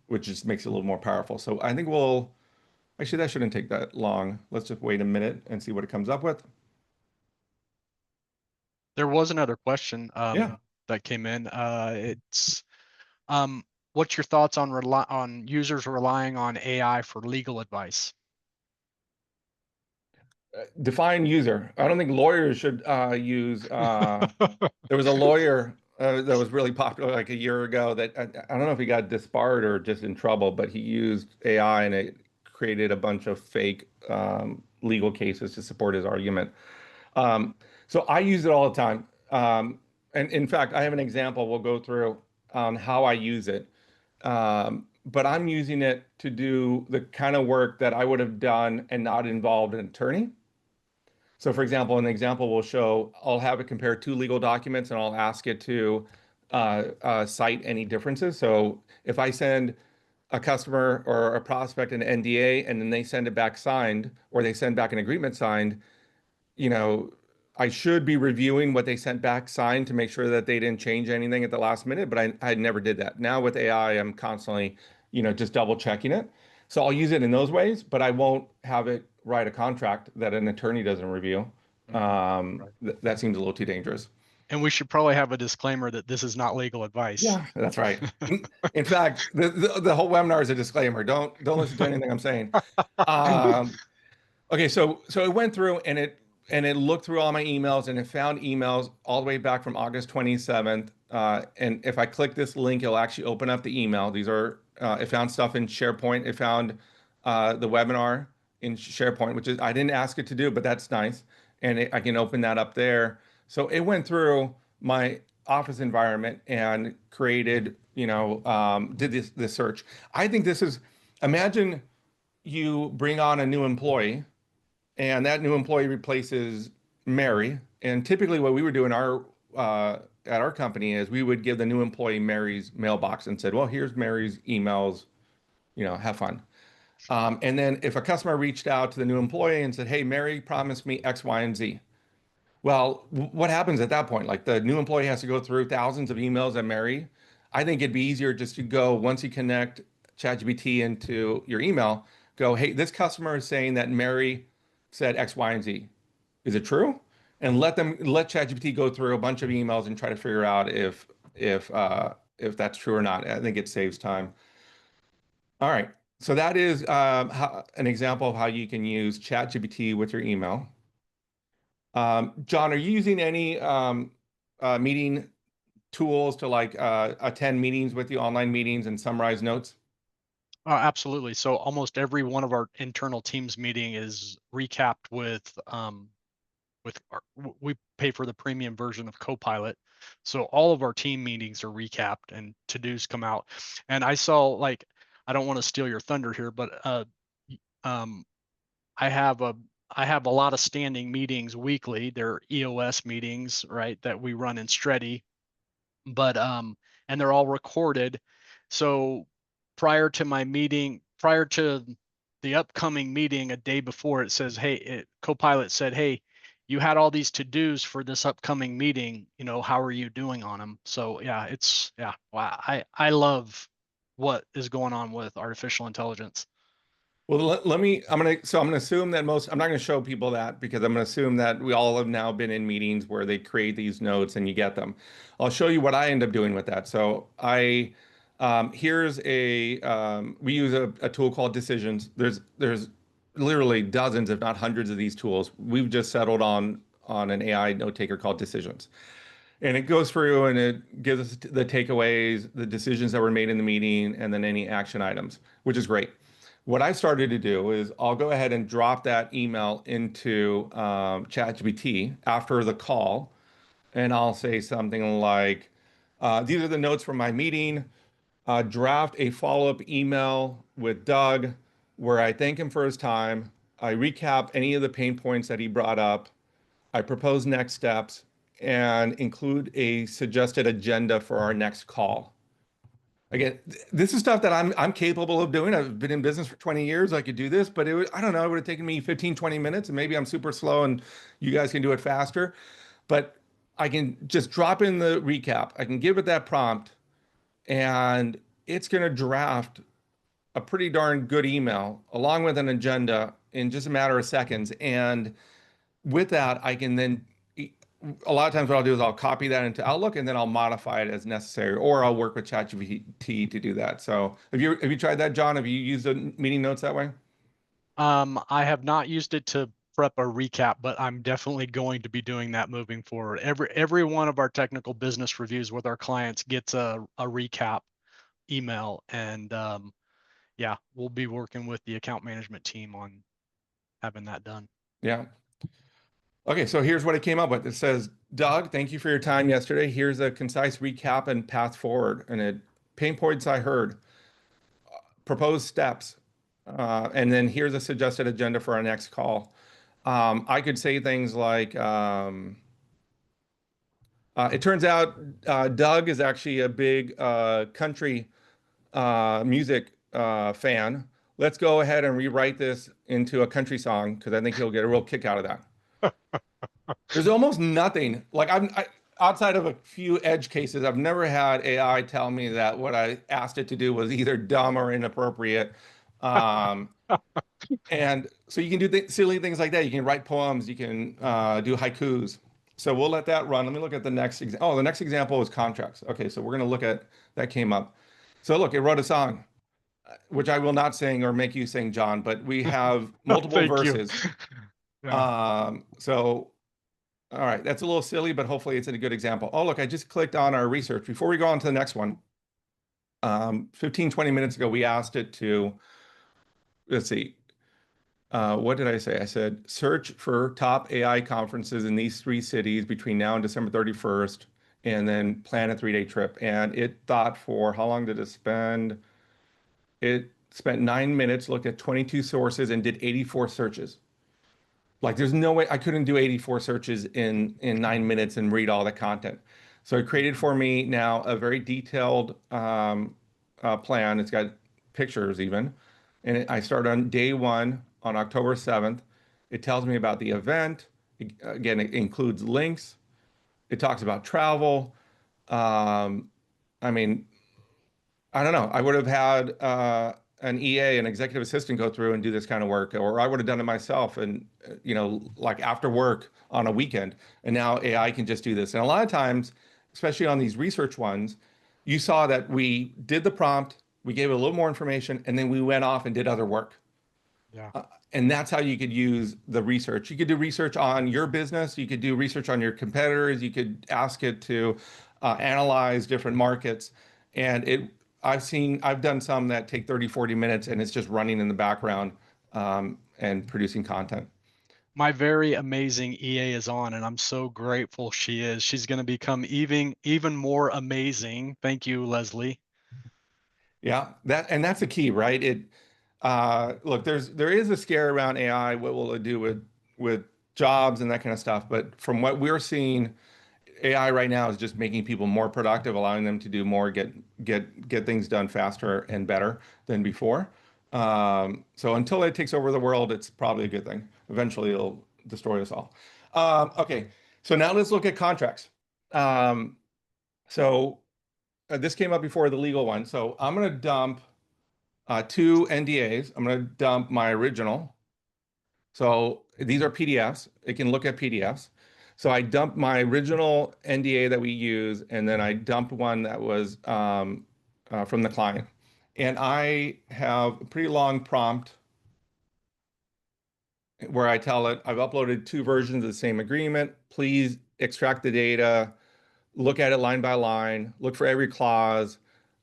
which just makes it a little more powerful. So I think we'll actually that shouldn't take that long. Let's just wait a minute and see what it comes up with. There was another question Yeah. that came in. It's um, what's your thoughts on users relying on AI for legal advice? Define user. I don't think lawyers should use. There was a lawyer that was really popular like a year ago that I don't know if he got disbarred or just in trouble, but he used AI and it created a bunch of fake legal cases to support his argument. Um, so I use it all the time. And in fact, I have an example we'll go through on how I use it. But I'm using it to do the kind of work that I would have done and not involved an attorney. So, for example, an example will show I'll have it compare two legal documents and I'll ask it to cite any differences. So, if I send a customer or a prospect an NDA and then they send it back signed or they send back an agreement signed, you know, I should be reviewing what they sent back signed to make sure that they didn't change anything at the last minute, but I never did that. Now with AI, I'm constantly, just double checking it. So I'll use it in those ways, but I won't have it write a contract that an attorney doesn't review. Mhm. Right. That seems a little too dangerous. And we should probably have a disclaimer that this is not legal advice. Yeah, that's right. In fact, the whole webinar is a disclaimer. Don't listen to anything I'm saying. Um, Okay, so it went through and it looked through all my emails and it found emails all the way back from August 27th. And if I click this link, it'll actually open up the email. These are it found stuff in SharePoint. It found the webinar in SharePoint, which is I didn't ask it to do, but that's nice. And I can open that up there. So it went through my office environment and created, did this search. I think this is imagine you bring on a new employee and that new employee replaces Mary. And typically, what we would do in our at our company is we would give the new employee Mary's mailbox and said, "Well, here's Mary's emails. Have fun." And then if a customer reached out to the new employee and said, "Hey, Mary promised me X, Y, and Z," well, what happens at that point? Like the new employee has to go through thousands of emails at Mary. I think it'd be easier just to go once you connect ChatGPT into your email, go, hey, this customer is saying that Mary said X, Y, and Z. Is it true? And let ChatGPT go through a bunch of emails and try to figure out if that's true or not. I think it saves time. All right. So that is an example of how you can use ChatGPT with your email. John, are you using any meeting tools to like attend meetings with you, online meetings, and summarize notes? Absolutely. So almost every one of our internal teams meeting is recapped with we pay for the premium version of Copilot. So all of our team meetings are recapped and to-dos come out. And I saw like I don't want to steal your thunder here, but um I have a I have a lot of standing meetings weekly. They're EOS meetings, right, that we run in Streti, but and they're all recorded. So prior to the upcoming meeting a day before, it says, hey, Copilot said, hey, you had all these to-dos for this upcoming meeting, how are you doing on them? So yeah, wow, I love what is going on with artificial intelligence. Well, I'm gonna assume that I'm not gonna show people that because I'm gonna assume that we all have now been in meetings where they create these notes and you get them. I'll show you what I end up doing with that. So here's we use a tool called Decisions. There's literally dozens, if not hundreds of these tools. We've just settled on an AI note taker called Decisions. And it goes through and it gives us the takeaways, the decisions that were made in the meeting, and then any action items, which is great. What I started to do is I'll go ahead and drop that email into ChatGPT after the call, and I'll say something like, "These are the notes from my meeting. Draft a follow-up email with Doug where I thank him for his time. I recap any of the pain points that he brought up. I propose next steps and include a suggested agenda for our next call. Again, this is stuff that I'm capable of doing. I've been in business for 20 years. I could do this, but I don't know, it would have taken me 15, 20 minutes, and maybe I'm super slow and you guys can do it faster. But I can just drop in the recap. I can give it that prompt, and it's going to draft a pretty darn good email along with an agenda in just a matter of seconds. And with that, I can then a lot of times what I'll do is I'll copy that into Outlook and then I'll modify it as necessary, or I'll work with ChatGPT to do that. So have you tried that, John? Have you used the meeting notes that way? I have not used it to prep a recap, but I'm definitely going to be doing that moving forward. Every one of our technical business reviews with our clients gets a recap email, and yeah, we'll be working with the account management team on having that done. Yeah. Okay, so here's what it came up with. It says, Doug, thank you for your time yesterday. Here's a concise recap and path forward. And it pain points I heard, proposed steps, and then here's a suggested agenda for our next call. I could say things like, it turns out Doug is actually a big country music fan. Let's go ahead and rewrite this into a country song because I think he'll get a real kick out of that. There's almost nothing like outside of a few edge cases. I've never had AI tell me that what I asked it to do was either dumb or inappropriate. Um, and so you can do silly things like that. You can write poems. You can do haikus. So we'll let that run. Let me look at the next example. Oh, the next example is contracts. Okay, so we're going to look at that came up. So look, it wrote a song, which I will not sing or make you sing, John, but we have multiple Thank you. verses. Yeah. So all right, that's a little silly, but hopefully it's a good example. Oh, look, I just clicked on our research. Before we go on to the next one, 15, 20 minutes ago, we asked it to, let's see, what did I say? I said, search for top AI conferences in these three cities between now and December 31st, and then plan a 3-day trip. And it thought for, how long did it spend? It spent 9 minutes, looked at 22 sources, and did 84 searches. Like there's no way I couldn't do 84 searches in 9 minutes and read all the content. So it created for me now a very detailed plan. It's got pictures even. And I started on day one on October 7th. It tells me about the event. Again, it includes links. It talks about travel. Um, I mean, I don't know. I would have had an EA, an executive assistant, go through and do this kind of work, or I would have done it myself, and like after work on a weekend. And now AI can just do this. And a lot of times, especially on these research ones, you saw that we did the prompt, we gave it a little more information, and then we went off and did other work. Yeah. And that's how you could use the research. You could do research on your business. You could do research on your competitors. You could ask it to analyze different markets. And I've done some that take 30, 40 minutes and it's just running in the background and producing content. My very amazing EA is on, and I'm so grateful she is. She's going to become even more amazing. Thank you, Leslie. Yeah, that's the key, right? Look, there is a scare around AI. What will it do with jobs and that kind of stuff? But from what we're seeing, AI right now is just making people more productive, allowing them to do more, get things done faster and better than before. So until it takes over the world, it's probably a good thing. Eventually, it'll destroy us all. Okay, so now let's look at contracts. Um, so this came up before the legal one. So I'm going to dump two NDAs. I'm going to dump my original. So these are PDFs. It can look at PDFs. So I dumped my original NDA that we use, and then I dumped one that was from the client. And I have a pretty long prompt where I tell it, I've uploaded two versions of the same agreement. Please extract the data, look at it line by line, look for every clause,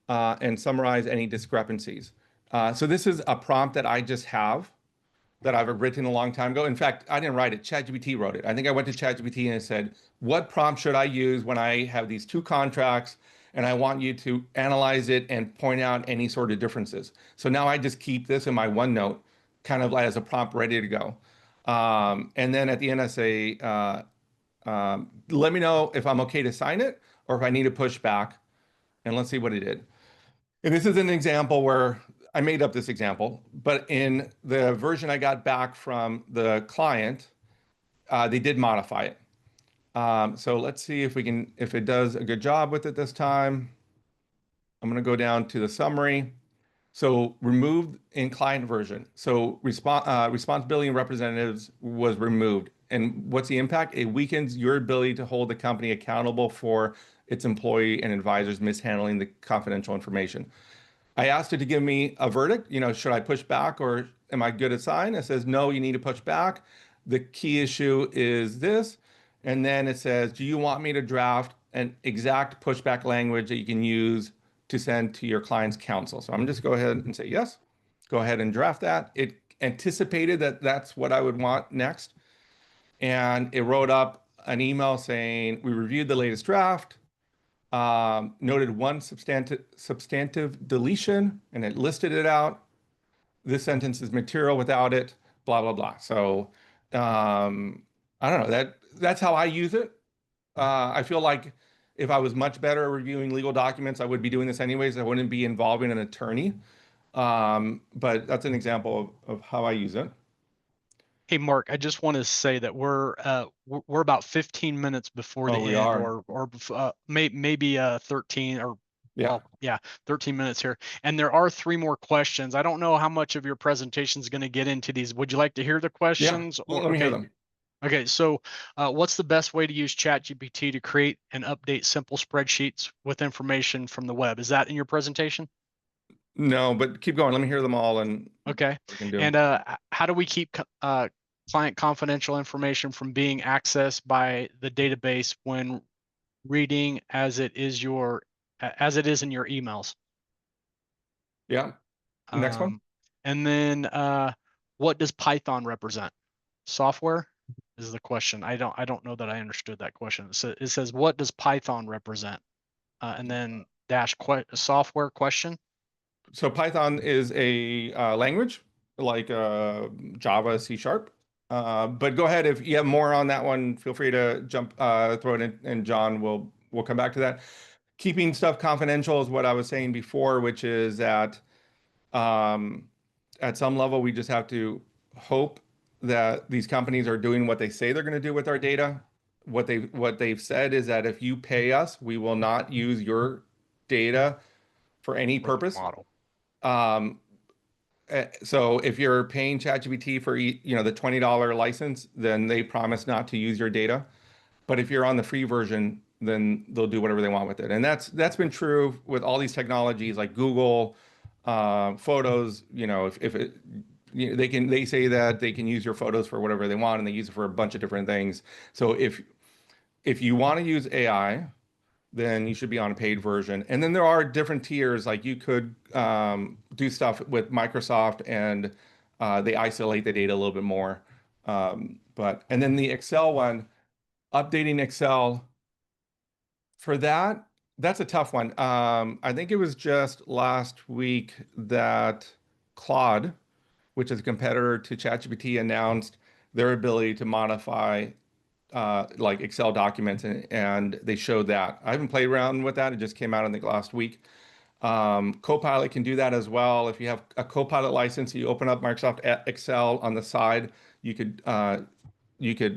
and summarize any discrepancies. So this is a prompt that I just have that I've written a long time ago. In fact, I didn't write it. ChatGPT wrote it. I think I went to ChatGPT and it said, what prompt should I use when I have these two contracts and I want you to analyze it and point out any sort of differences. So now I just keep this in my OneNote kind of as a prompt ready to go. And then at the end, I say, let me know if I'm okay to sign it or if I need to push back. And let's see what it did. And this is an example where I made up this example, but in the version I got back from the client, they did modify it. So let's see if we can, if it does a good job with it this time. I'm going to go down to the summary. So removed in client version. So responsibility and representatives was removed. And what's the impact? It weakens your ability to hold the company accountable for its employee and advisors mishandling the confidential information. I asked it to give me a verdict. Should I push back or am I good at sign? It says, no, you need to push back. The key issue is this. And then it says, do you want me to draft an exact pushback language that you can use to send to your client's counsel? So I'm just go ahead and say yes. Go ahead and draft that. It anticipated that that's what I would want next. And it wrote up an email saying, we reviewed the latest draft, noted one substantive deletion, and it listed it out. This sentence is material without it, blah, blah, blah. So I don't know, that's how I use it. I feel like if I was much better at reviewing legal documents, I would be doing this anyways. I wouldn't be involving an attorney. But that's an example of how I use it. Hey, Mark, I just want to say that we're about 15 minutes before Oh, the we end, are. or maybe 13, or Yeah. well, yeah, 13 minutes here. And there are three more questions. I don't know how much of your presentation is going to get into these. Would you like to hear the Yeah. questions? Or Let me hear okay, them. okay. So, what's the best way to use ChatGPT to create and update simple spreadsheets with information from the web? Is that in your presentation? No, but keep going. Let me hear them all and Okay. we can do. And how do we keep client confidential information from being accessed by the database when reading as it is in your emails? Yeah. Next one. Um, and then what does Python represent? Software is the question. I don't know that I understood that question. It says what does Python represent? And then dash software question. So Python is a language like Java, C Sharp. But go ahead if you have more on that one. Feel free to jump, throw it in, and John will come back to that. Keeping stuff confidential is what I was saying before, which is that um, at some level we just have to hope that these companies are doing what they say they're going to do with our data. What they've said is that if you pay us, we will not use your data for any For the purpose. model. Um, so if you're paying ChatGPT for the $20 license, then they promise not to use your data. But if you're on the free version, then they'll do whatever they want with it. And that's been true with all these technologies like Google, photos. If it, they say that they can use your photos for whatever they want, and they use it for a bunch of different things. So if you want to use AI, then you should be on a paid version. And then there are different tiers, like you could do stuff with Microsoft and they isolate the data a little bit more. And then the Excel one, updating Excel for that, that's a tough one. I think it was just last week that Claude, which is a competitor to ChatGPT, announced their ability to modify like Excel documents, and they showed that. I haven't played around with that. It just came out in the last week. Copilot can do that as well. If you have a Copilot license, you open up Microsoft Excel on the side, you could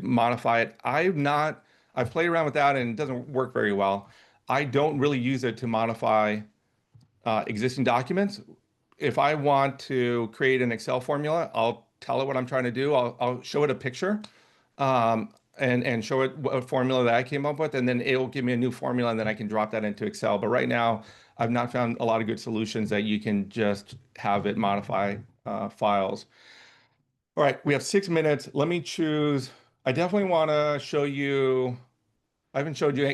modify it. I've played around with that and it doesn't work very well. I don't really use it to modify existing documents. If I want to create an Excel formula, I'll tell it what I'm trying to do. I'll show it a picture um, and show it a formula that I came up with, and then it'll give me a new formula, and then I can drop that into Excel. But right now, I've not found a lot of good solutions that you can just have it modify files. All right, we have 6 minutes. Let me choose. I definitely want to show you. I haven't showed you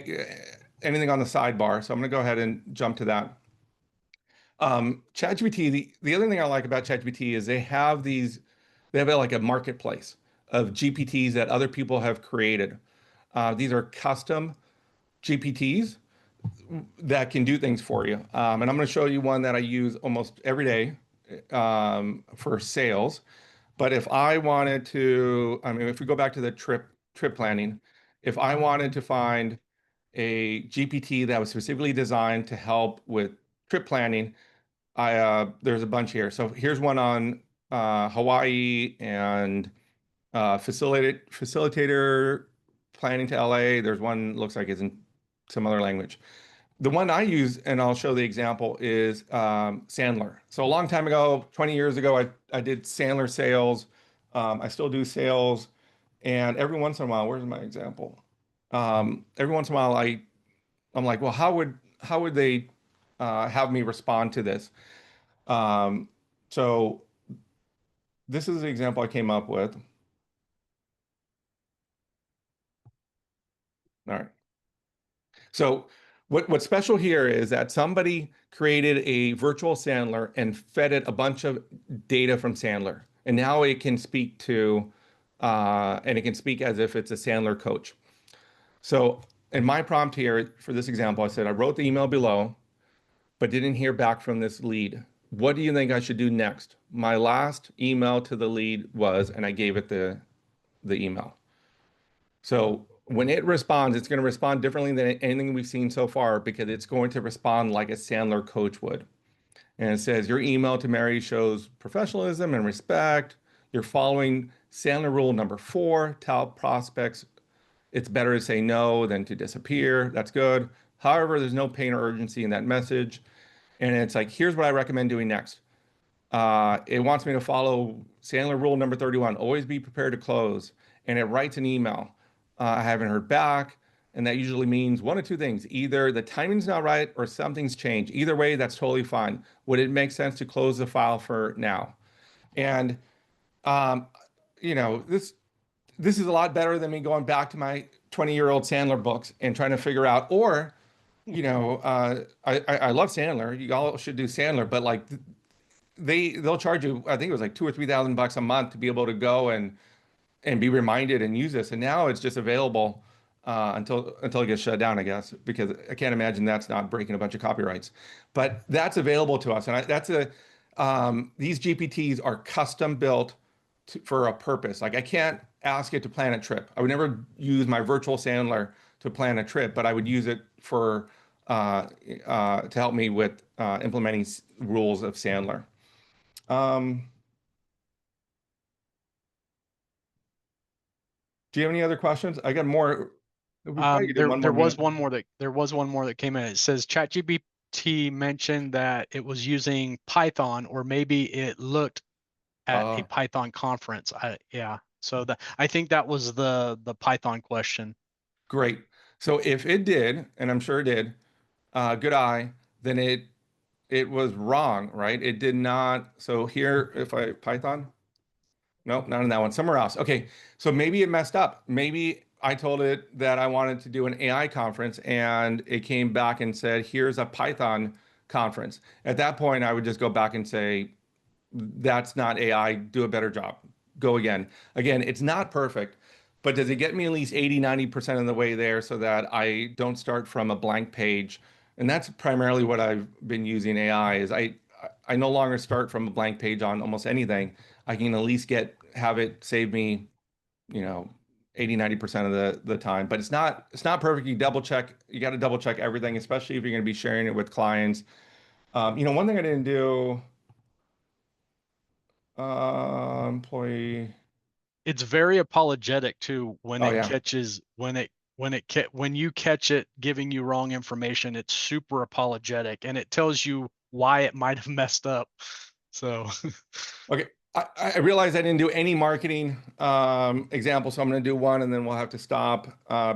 anything on the sidebar, so I'm going to go ahead and jump to that. ChatGPT, the other thing I like about ChatGPT is they have like a marketplace of GPTs that other people have created. These are custom GPTs that can do things for you. And I'm going to show you one that I use almost every day for sales. But if I wanted to, I mean, if we go back to the trip planning, if I wanted to find a GPT that was specifically designed to help with trip planning, I there's a bunch here. So here's one on Hawaii and facilitator planning to LA. There's one looks like it's in some other language. The one I use, and I'll show the example, is Sandler. So a long time ago, 20 years ago, I did Sandler sales. I still do sales, and every once in a while, where's my example? Every once in a while, I'm like, well, how would they have me respond to this? Um, so this is the example I came up with. All right. So what's special here is that somebody created a virtual Sandler and fed it a bunch of data from Sandler, and now it can speak to and it can speak as if it's a Sandler coach. So in my prompt here for this example, I said I wrote the email below, but didn't hear back from this lead. What do you think I should do next? My last email to the lead was, and I gave it the email. So when it responds, it's going to respond differently than anything we've seen so far because it's going to respond like a Sandler coach would. And it says, your email to Mary shows professionalism and respect. You're following Sandler rule number 4, tell prospects it's better to say no than to disappear. That's good. However, there's no pain or urgency in that message. And it's like, here's what I recommend doing next. It wants me to follow Sandler rule number 31, always be prepared to close. And it writes an email. I haven't heard back. And that usually means one of two things. Either the timing's not right or something's changed. Either way, that's totally fine. Would it make sense to close the file for now? And um, this is a lot better than me going back to my 20-year-old Sandler books and trying to figure out, or, I love Sandler. You all should do Sandler, but like they'll charge you, I think it was like 2 or 3 thousand bucks a month to be able to go and be reminded and use this. And now it's just available until it gets shut down, I guess, because I can't imagine that's not breaking a bunch of copyrights. But that's available to us, and these GPTs are custom built for a purpose. Like I can't ask it to plan a trip. I would never use my virtual Sandler to plan a trip, but I would use it for to help me with implementing rules of Sandler. Um, do you have any other questions? I got more. We probably could do one more There was minute. one more that came in. It says ChatGPT mentioned that it was using Python, or maybe it looked at a Uh, Python conference. Yeah. So I think that was the Python question. Great. So if it did, and I'm sure it did, good eye, then it was wrong, right? It did not. So here, if I Python, nope, not in that one, somewhere else. Okay, so maybe it messed up. Maybe I told it that I wanted to do an AI conference, and it came back and said, "Here's a Python conference." At that point, I would just go back and say, that's not AI. Do a better job. Go again. Again, it's not perfect, but does it get me at least 80, 90% of the way there so that I don't start from a blank page? And that's primarily what I've been using AI is I no longer start from a blank page on almost anything. I can at least have it save me, you know, 80, 90% of the time. But it's not perfect. You got to double check everything, especially if you're going to be sharing it with clients. One thing I didn't do employee. It's very apologetic too when Oh it yeah. catches when you catch it giving you wrong information. It's super apologetic, and it tells you why it might have messed up. So Okay. I realized I didn't do any marketing example, so I'm going to do one, and then we'll have to stop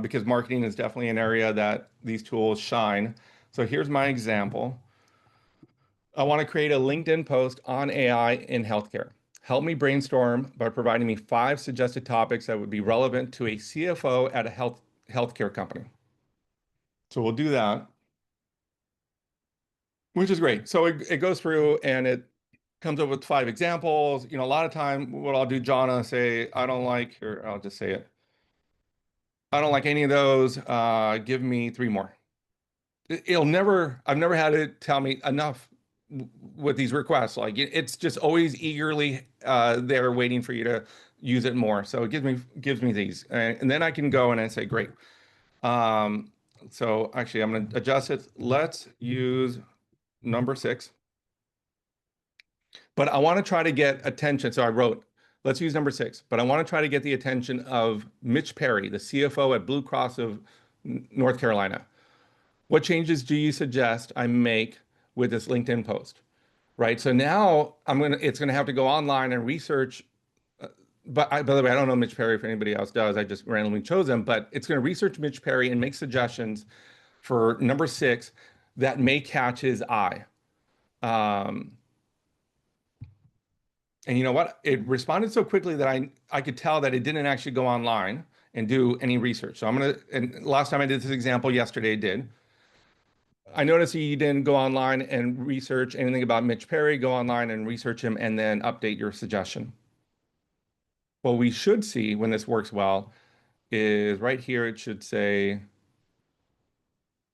because marketing is definitely an area that these tools shine. So here's my example. I want to create a LinkedIn post on AI in healthcare. Help me brainstorm by providing me 5 suggested topics that would be relevant to a CFO at a healthcare company. So we'll do that, which is great. So it goes through and it comes up with 5 examples. A lot of time what I'll do, John, I'll say, I don't like, or I'll just say it. I don't like any of those. Give me 3 more. I've never had it tell me enough. with these requests. Like it's just always eagerly there waiting for you to use it more. So it gives me these, and then I can go and I say, great. Um, so actually, I'm going to adjust it. Let's use number 6, but I want to try to get attention. So I wrote, let's use number 6, but I want to try to get the attention of Mitch Perry, the CFO at Blue Cross of North Carolina. What changes do you suggest I make with this LinkedIn post? Right. So now it's gonna have to go online and research. But by the way, I don't know Mitch Perry if anybody else does. I just randomly chose him, but it's going to research Mitch Perry and make suggestions for number 6 that may catch his eye. Um, and you know what? It responded so quickly that I could tell that it didn't actually go online and do any research. So and last time I did this example yesterday, it did. I noticed he didn't go online and research anything about Mitch Perry. Go online and research him and then update your suggestion. What we should see when this works well is right here, it should say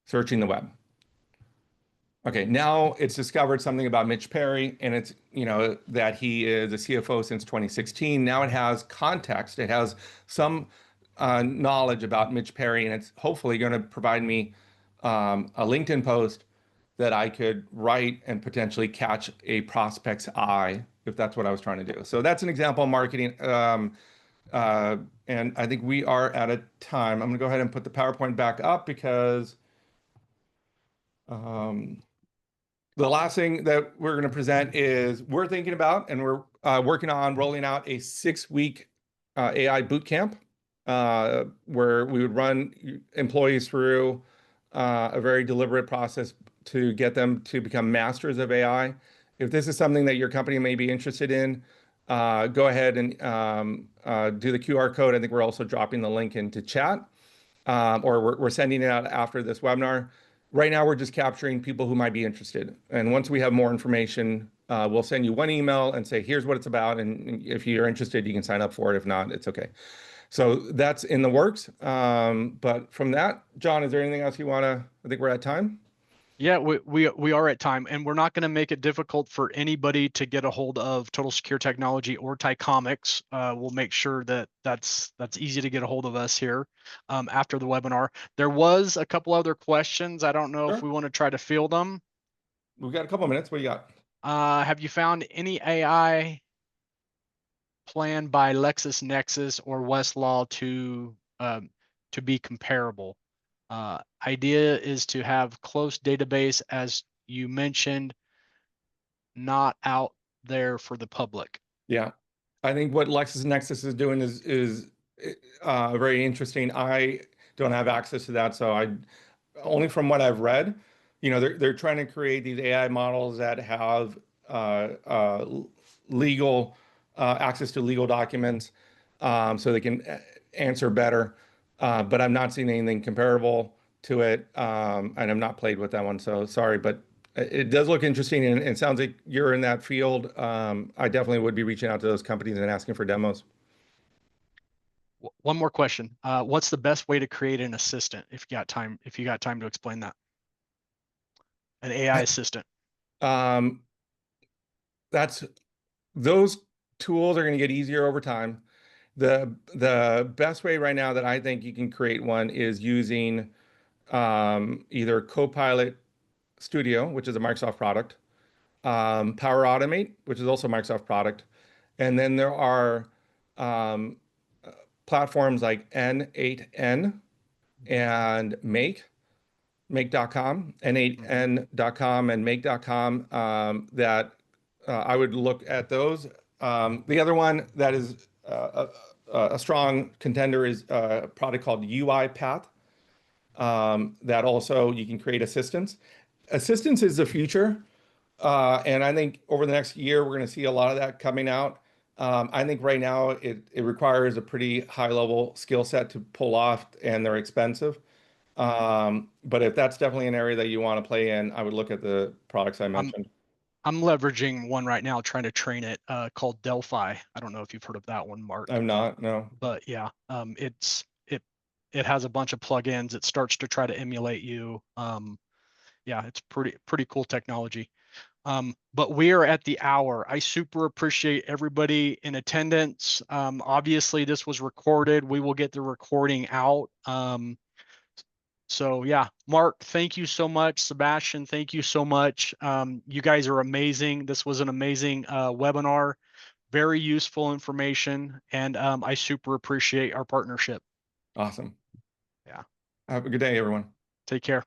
searching the web. Okay, now it's discovered something about Mitch Perry, and it's, that he is a CFO since 2016. Now it has context. It has some knowledge about Mitch Perry, and it's hopefully going to provide me a LinkedIn post that I could write and potentially catch a prospect's eye if that's what I was trying to do. So that's an example of marketing. And I think we are at a time. I'm going to go ahead and put the PowerPoint back up because um, the last thing that we're going to present is we're thinking about and we're working on rolling out a 6-week AI boot camp where we would run employees through a very deliberate process to get them to become masters of AI. If this is something that your company may be interested in, go ahead and do the QR code. I think we're also dropping the link into chat, or we're sending it out after this webinar. Right now, we're just capturing people who might be interested. And once we have more information, we'll send you one email and say, here's what it's about. And if you're interested, you can sign up for it. If not, it's okay. So that's in the works. But from that, John, is there anything else you want to? I think we're at time. Yeah, we are at time, and we're not going to make it difficult for anybody to get a hold of Total Secure Technology or Ticomix. We'll make sure that that's easy to get a hold of us here after the webinar. There was a couple other questions. I don't know if Sure. we want to try to field them. We've got a couple of minutes. What do you got? Have you found any AI plan by LexisNexis or Westlaw to be comparable? Idea is to have close database, as you mentioned, not out there for the public. Yeah. I think what LexisNexis is doing is very interesting. I don't have access to that, so I only from what I've read, they're trying to create these AI models that have legal access to legal documents, so they can answer better. But I'm not seeing anything comparable to it, and I've not played with that one, so sorry, but it does look interesting, and it sounds like you're in that field. I definitely would be reaching out to those companies and asking for demos. One more question. What's the best way to create an assistant if you got time to explain that? An AI assistant. Um, that's those tools are going to get easier over time. The best way right now that I think you can create one is using either Copilot Studio, which is a Microsoft product, Power Automate, which is also a Microsoft product, and then there are um, platforms like N8N and Make.com, N8N.com and Make.com that I would look at those. The other one that is a strong contender is a product called UiPath that also you can create assistants. Assistance is the future. And I think over the next year, we're going to see a lot of that coming out. I think right now it requires a pretty high level skill set to pull off, and they're expensive. But if that's definitely an area that you want to play in, I would look at the products I I'm mentioned. I'm leveraging one right now, trying to train it, called Delphi. I don't know if you've heard of that one, Mark. I'm not, no. But yeah, it has a bunch of plugins. It starts to try to emulate you. Yeah, it's pretty cool technology. But we are at the hour. I super appreciate everybody in attendance. Obviously, this was recorded. We will get the recording out. So yeah, Mark, thank you so much. Sebastian, thank you so much. You guys are amazing. This was an amazing webinar, very useful information, and I super appreciate our partnership. Awesome. Yeah, Have a good day, everyone. take care.